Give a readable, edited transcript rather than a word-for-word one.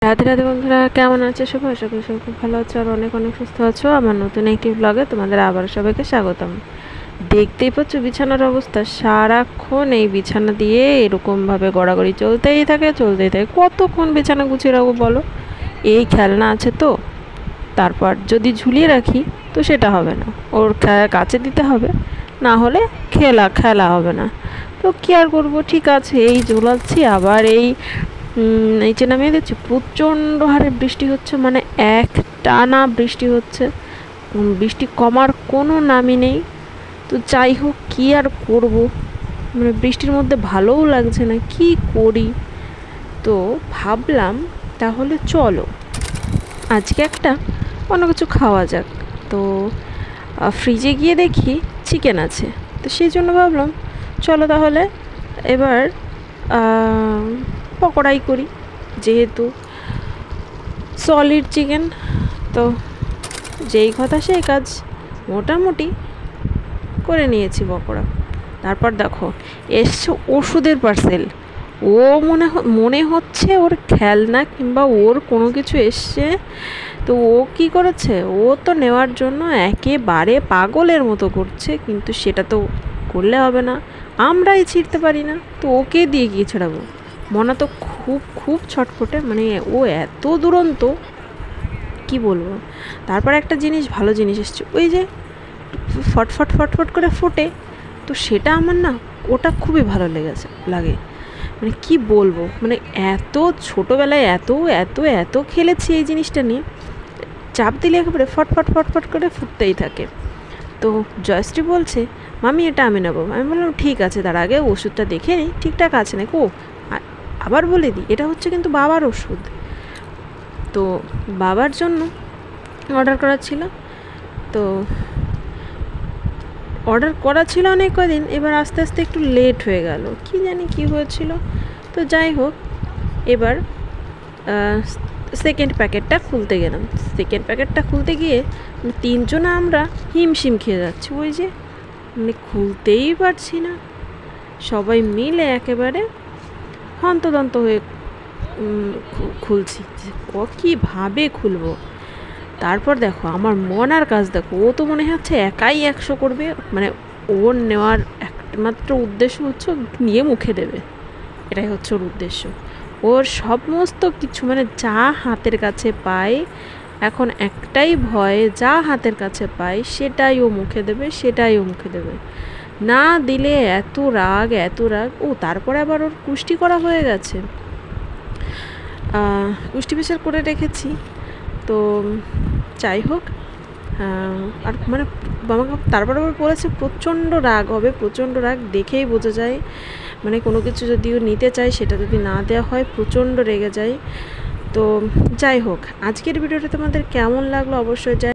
রাধে রাধে বন্ধুরা, কেমন আছে সবাই? আশা করি সবাই খুব ভালো আছো আর অনেক অনেক সুস্থ আছো। আমার নতুন একটি ব্লগে তোমাদের আবার সবাইকে স্বাগতম। দেখতেই পাচ্ছ বিছানার অবস্থা, সারাক্ষণ এই বিছানা দিয়ে এরকমভাবে গড়াগড়ি চলতেই থাকে। কতক্ষণ বিছানা গুছিয়ে রাখবো বলো? এই খেলনা আছে তো, তারপর যদি ঝুলিয়ে রাখি তো সেটা হবে না, ওর কাছে দিতে হবে, না হলে খেলা হবে না। তো কী আর করবো, ঠিক আছে এই ঝোলাচ্ছি। আবার নিচে নামিয়ে দিচ্ছি। প্রচণ্ড হারে বৃষ্টি হচ্ছে, মানে একটানা বৃষ্টি হচ্ছে, বৃষ্টি কমার কোনো নামই নেই। তো যাই হোক, কী আর করবো, মানে বৃষ্টির মধ্যে ভালোও লাগছে না, কি করি। তো ভাবলাম তাহলে চলো আজকে একটা অন্য কিছু খাওয়া যাক। তো ফ্রিজে গিয়ে দেখি চিকেন আছে, তো সেই জন্য ভাবলাম চলো তাহলে এবার পকোড়াই করি, যেহেতু সলিড চিকেন। তো যেই কথা সেই কাজ, মোটামুটি করে নিয়েছি পকোড়া। তারপর দেখো এসছে ওষুধের পার্সেল। ও মনে হচ্ছে ওর খেলনা কিংবা ওর কোনো কিছু এসছে। তো ও কি করেছে, ও তো নেওয়ার জন্য একেবারে পাগলের মতো করছে, কিন্তু সেটা তো করলে হবে না, আমরাই ছিঁড়তে পারি না, তো ওকে দিয়ে গিয়ে ছড়াবো। মনা তো খুব খুব ছটফটে, মানে ও এত দুরন্ত কি বলবো। তারপর একটা জিনিস, ভালো জিনিস এসছে, ওই যে ফটফট ফটফট করে ফোটে, তো সেটা আমার না ওটা খুবই ভালো লাগে। মানে কি বলবো, মানে এত ছোটোবেলায় এত এত এত খেলেছি এই জিনিসটা নিয়ে, চাপ দিলে একেবারে ফটফট ফটফট করে ফুটতেই থাকে। তো জয়শ্রী বলছে মামি এটা আমি নেবো। আমি বললাম ঠিক আছে, তার আগে ওষুধটা দেখে নিই ঠিকঠাক আছে নাকি। আবার বলে দিই এটা হচ্ছে কিন্তু বাবার ওষুধ, তো বাবার জন্য অর্ডার করা ছিল। তো অর্ডার করা ছিল অনেক কদিন, এবার আস্তে আস্তে একটু লেট হয়ে গেল, কি জানি কি হয়েছিল। তো যাই হোক, এবার সেকেন্ড প্যাকেটটা খুলতে গেলাম। সেকেন্ড প্যাকেটটা খুলতে গিয়ে তিনজনে আমরা হিমশিম খেয়ে যাচ্ছি, ওই যে মানে খুলতেই পারছি না, সবাই মিলে একেবারে হন্তদন্ত হয়ে খুলছি, ও কীভাবে খুলবো। তারপর দেখো আমার মনার কাজ দেখো, ও তো মনে হচ্ছে একাই 100 করবে, মানে ওর নেওয়ার একমাত্র উদ্দেশ্য হচ্ছে নিয়ে মুখে দেবে, এটাই হচ্ছে ওর উদ্দেশ্য। ওর সমস্ত কিছু মানে যা হাতের কাছে পায়, এখন একটাই ভয়, যা হাতের কাছে পায় সেটাই ও মুখে দেবে, না দিলে এত রাগ। ও তারপরে আবার ওর কুষ্টি করা হয়ে গেছে, কুষ্টি বিচার করে রেখেছি। তো যাই হোক, আর মানে আমাকে তারপর আবার বলেছে প্রচণ্ড রাগ হবে, প্রচণ্ড রাগ দেখেই বোঝা যায়, মানে কোনো কিছু যদিও নিতে চাই সেটা যদি না দেওয়া হয় প্রচণ্ড রেগে যায়। তো যাই হোক, আজকের ভিডিওটা তোমাদের কেমন লাগলো অবশ্যই